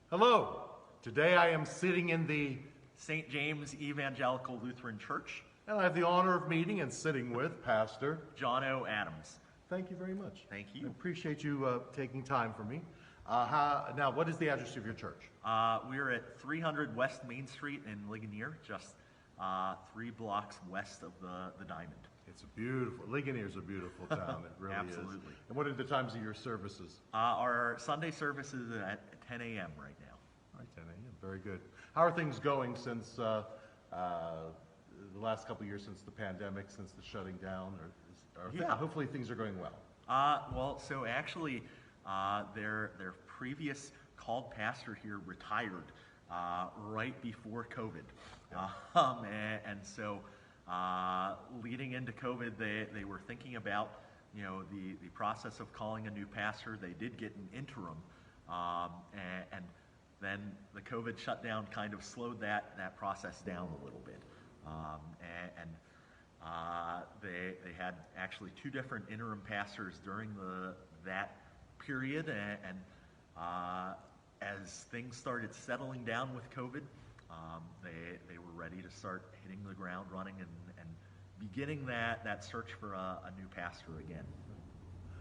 Hello. Today I am sitting in the St. James Evangelical Lutheran Church. and I have the honor of meeting and sitting with Pastor Jono Adams. Thank you very much. Thank you. I appreciate you taking time for me. Now, what is the address of your church? We're at 300 West Main Street in Ligonier, just 3 blocks west of the Diamond. It's a beautiful, Ligonier is a beautiful town. It really Absolutely. is. And what are the times of your services? Our Sunday service is at 10 a.m. right now. All right, 10 a.m. Very good. How are things going since the last couple of years, since the pandemic, since the shutting down? Hopefully things are going well. So actually, their previous called pastor here retired right before COVID. And so leading into COVID, they were thinking about, the process of calling a new pastor. They did get an interim, and then the COVID shutdown kind of slowed that process down a little bit. They had actually 2 different interim pastors during that period, and as things started settling down with COVID, they were ready to start hitting the ground running and beginning that search for a new pastor again.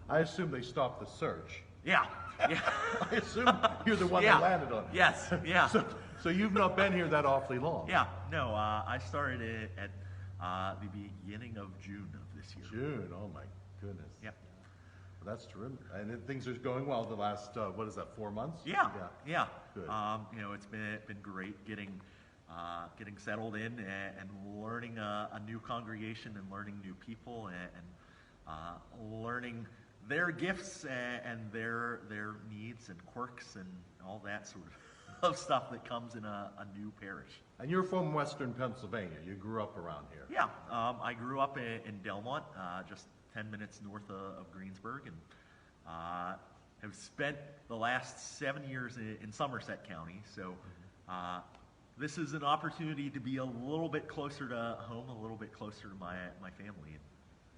I assume they stopped the search. Yeah. I assume you're the one that landed on it. Yes, yeah. So you've not been here that awfully long. Yeah, no, I started at the beginning of June of this year. June, oh my goodness. Yep. Well, that's terrific. And things are going well the last, 4 months? Yeah. Good. It's been great getting settled in and learning a new congregation and learning new people and learning their gifts and their needs and quirks and all that sort of stuff that comes in a new parish. And you're from Western Pennsylvania. You grew up around here. Yeah, I grew up in Delmont, just 10 minutes north of Greensburg, and have spent the last 7 years in Somerset County. So this is an opportunity to be a little bit closer to home, a little bit closer to my family.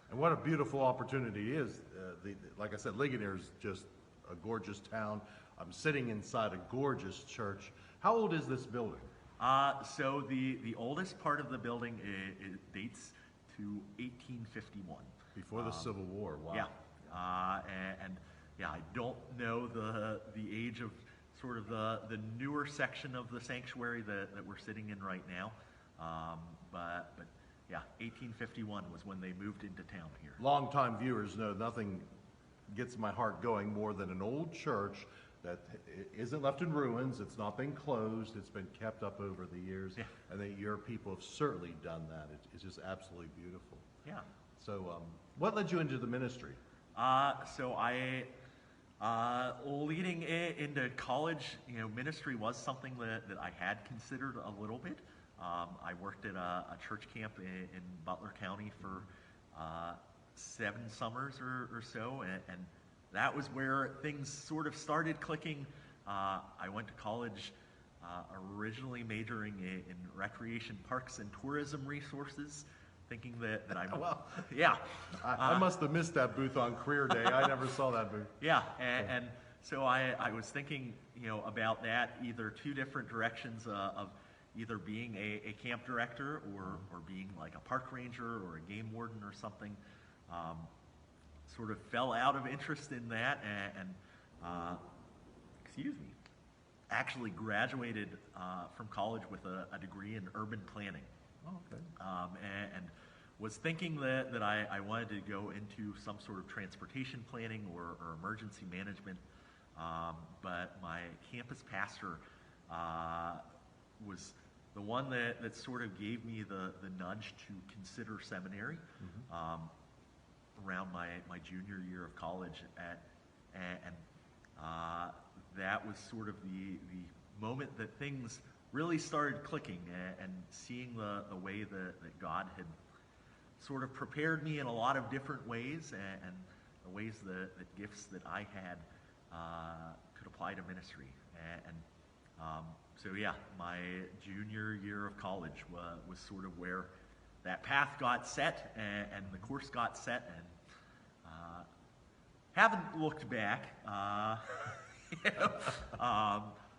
And what a beautiful opportunity it is. Like I said, Ligonier is just a gorgeous town. I'm sitting inside a gorgeous church. How old is this building? So the oldest part of the building it dates to 1851. Before the Civil War, wow. Yeah, I don't know the age of sort of the newer section of the sanctuary that we're sitting in right now, but yeah, 1851 was when they moved into town here. Longtime viewers know nothing gets my heart going more than an old church that isn't left in ruins. It's not been closed. It's been kept up over the years. Yeah. And that your people have certainly done that. It's just absolutely beautiful. Yeah. So what led you into the ministry? So I, leading into college, ministry was something that I had considered a little bit. I worked at a church camp in Butler County for 7 summers or so, and that was where things sort of started clicking. I went to college originally majoring in recreation, parks, and tourism resources, thinking that I'm... Well, yeah. I must have missed that booth on career day. I never saw that booth. Yeah, and so I was thinking, about that, either 2 different directions of either being a camp director or being like a park ranger or a game warden or something. Sort of fell out of interest in that and actually graduated from college with a degree in urban planning. Oh, okay. And was thinking that I wanted to go into some sort of transportation planning or emergency management, but my campus pastor was the one that sort of gave me the nudge to consider seminary around my junior year of college, and that was sort of the moment that things really started clicking and seeing the way that God had sort of prepared me in a lot of different ways, and the ways that gifts that I had could apply to ministry. So yeah, my junior year of college was sort of where that path got set and the course got set, and haven't looked back.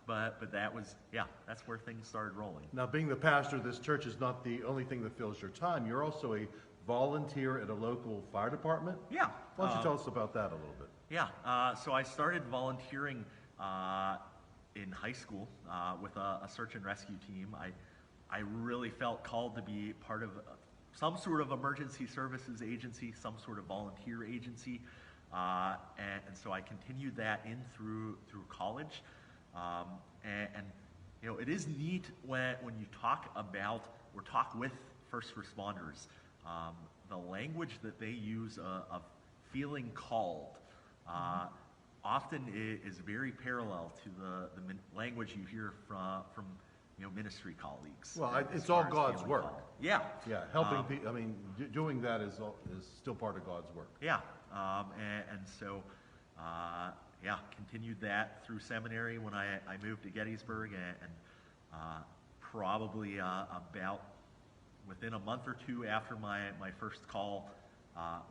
but that was, yeah, that's where things started rolling. Now, being the pastor of this church is not the only thing that fills your time. You're also a volunteer at a local fire department? Yeah. Why don't you tell us about that a little bit? Yeah, so I started volunteering in high school with a search and rescue team. I really felt called to be part of some sort of emergency services agency, some sort of volunteer agency, and so I continued that in through college. And you know, it is neat when you talk about or talk with first responders, the language that they use of feeling called often is very parallel to the language you hear from you know, ministry colleagues. Well, it's all God's work. Called. Yeah. Yeah, helping people, I mean, doing that is still part of God's work. Yeah, and so, yeah, continued that through seminary when I moved to Gettysburg, and probably about within a month or two after my first call,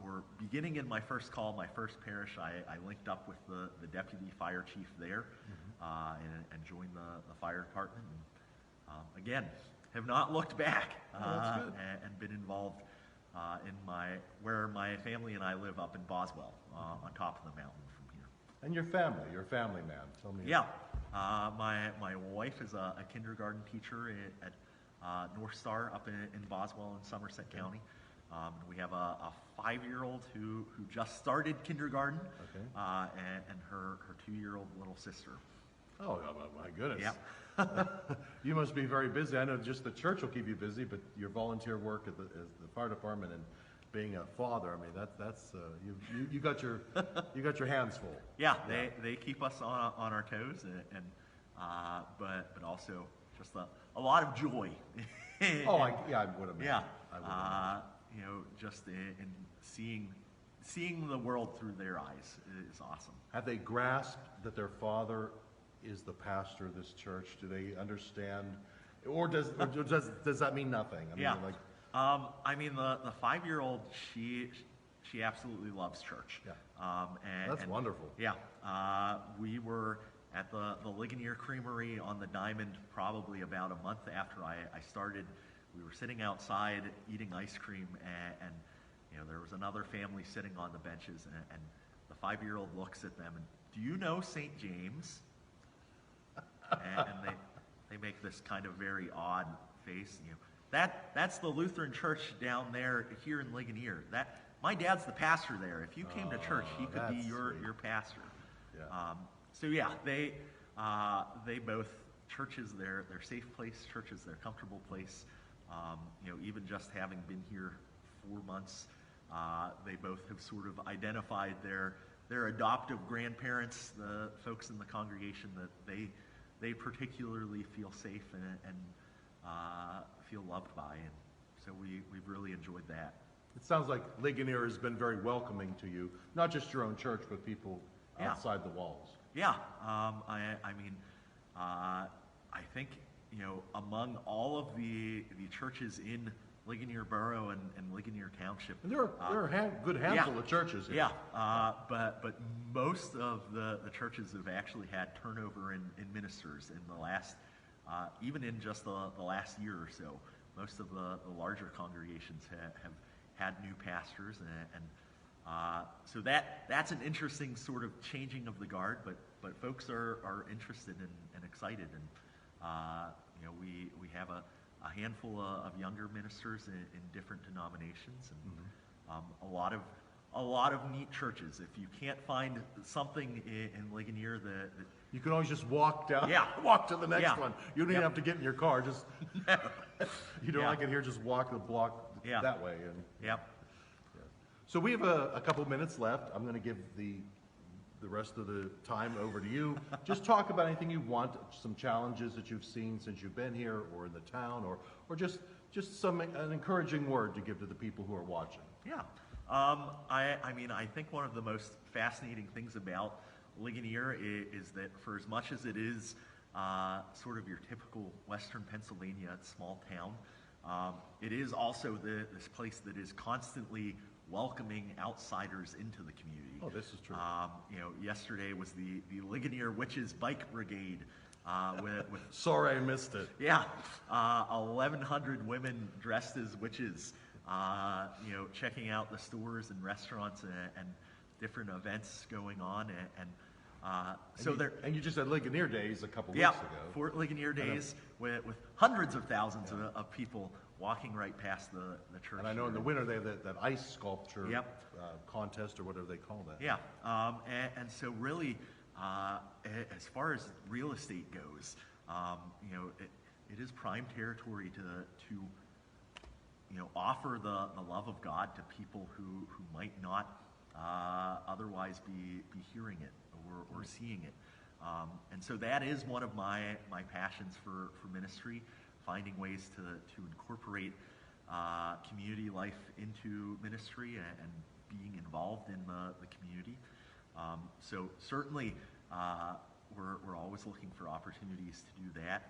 or beginning in my first call, my first parish, I linked up with the deputy fire chief there, and joined the fire department. And, again, have not looked back, and been involved in where my family and I live up in Boswell, on top of the mountain from here. And you're a family man. Tell me. Yeah, my wife is a kindergarten teacher at North Star up in Boswell in Somerset County. We have a 5-year-old who just started kindergarten, and her 2-year-old little sister. Oh, my goodness. Yeah. You must be very busy. I know just the church will keep you busy, but your volunteer work at the fire department and being a father, I mean, that's you got your hands full. Yeah, they keep us on our toes, and but also just a lot of joy. Oh, I would imagine. Yeah, I would imagine. you know, just in seeing the world through their eyes is awesome. Have they grasped that their father is the pastor of this church? Do they understand, or does that mean nothing? I mean, Yeah. like, I mean, the 5-year-old, she absolutely loves church. Yeah. And wonderful. Yeah. We were at the Ligonier Creamery on the Diamond probably about a month after I started. We were sitting outside eating ice cream, and you know, there was another family sitting on the benches, and the 5-year-old looks at them and, "Do you know St. James?" and they make this kind of very odd face. You know, that's the Lutheran Church down there here in Ligonier. My dad's the pastor there. If you came to church, he could be your pastor. Yeah. So yeah, they both, churches, their safe place, churches, their comfortable place. You know, even just having been here 4 months, they both have sort of identified their adoptive grandparents, the folks in the congregation, that they particularly feel safe and feel loved by, and so we've really enjoyed that. It sounds like Ligonier has been very welcoming to you, not just your own church, but people outside the walls. Yeah, I mean, I think, you know, among all of the churches in Ligonier Borough and Ligonier Township, And there are a good handful of churches here. Yeah, but most of the churches have actually had turnover in ministers in the last, even in just the last year or so. Most of the larger congregations have had new pastors, and so that's an interesting sort of changing of the guard. But folks are interested and excited, and you know, we have a handful of younger ministers in different denominations, and a lot of neat churches. If you can't find something in Ligonier that You can always just walk down, Yeah. walk to the next Yeah. one. You don't even have to get in your car. Just you don't Yeah. like it here, just walk the block Yeah. that way. And Yep. so we have a couple minutes left. I'm going to give the rest of the time over to you. Just talk about anything you want, some challenges that you've seen since you've been here or in the town, or just an encouraging word to give to the people who are watching. Yeah. I mean, I think one of the most fascinating things about Ligonier is that for as much as it is sort of your typical Western Pennsylvania small town, it is also this place that is constantly welcoming outsiders into the community. Oh, this is true. You know, yesterday was the Ligonier Witches Bike Brigade with Sorry I missed it. yeah, 1,100 women dressed as witches, checking out the stores and restaurants and different events going on, And you just had Ligonier Days a couple yeah, weeks ago. Fort Ligonier Days with hundreds of thousands of people walking right past the church. And I know in the winter they have that ice sculpture Yep. contest or whatever they call that. Yeah, and so really, as far as real estate goes, it is prime territory to offer the love of God to people who might not otherwise be hearing it or seeing it. And so that is one of my passions for ministry, finding ways to incorporate community life into ministry and being involved in the community. So certainly we're always looking for opportunities to do that.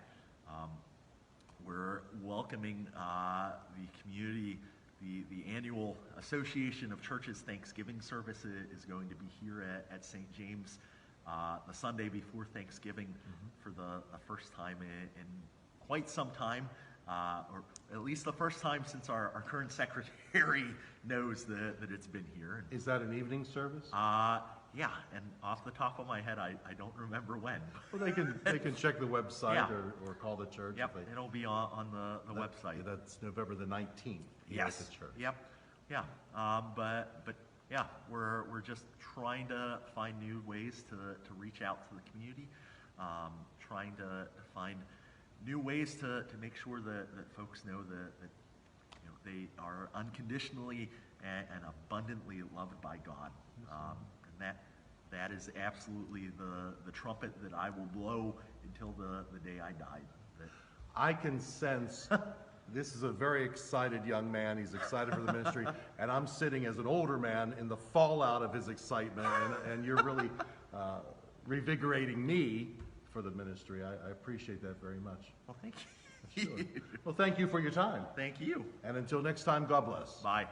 We're welcoming the community. The annual Association of Churches Thanksgiving service is going to be here at St. James the Sunday before Thanksgiving for the first time in quite some time, or at least the first time since our current secretary knows that it's been here. Is that an evening service? Yeah, and off the top of my head, I don't remember when. Well, they can check the website Yeah. or call the church. Yep, if they, it'll be on the website. That's November the 19th. here Yes. At the church. Yep. Yeah. But yeah, we're just trying to find new ways to reach out to the community, trying to find new ways to make sure that folks know that they are unconditionally and abundantly loved by God, and that is absolutely the trumpet that I will blow until the day I die. I can sense this is a very excited young man. He's excited for the ministry, and I'm sitting as an older man in the fallout of his excitement, and you're really revigorating me for the ministry. I appreciate that very much. Well, thank you. Sure. Well, thank you for your time. Thank you. And until next time, God bless. Bye.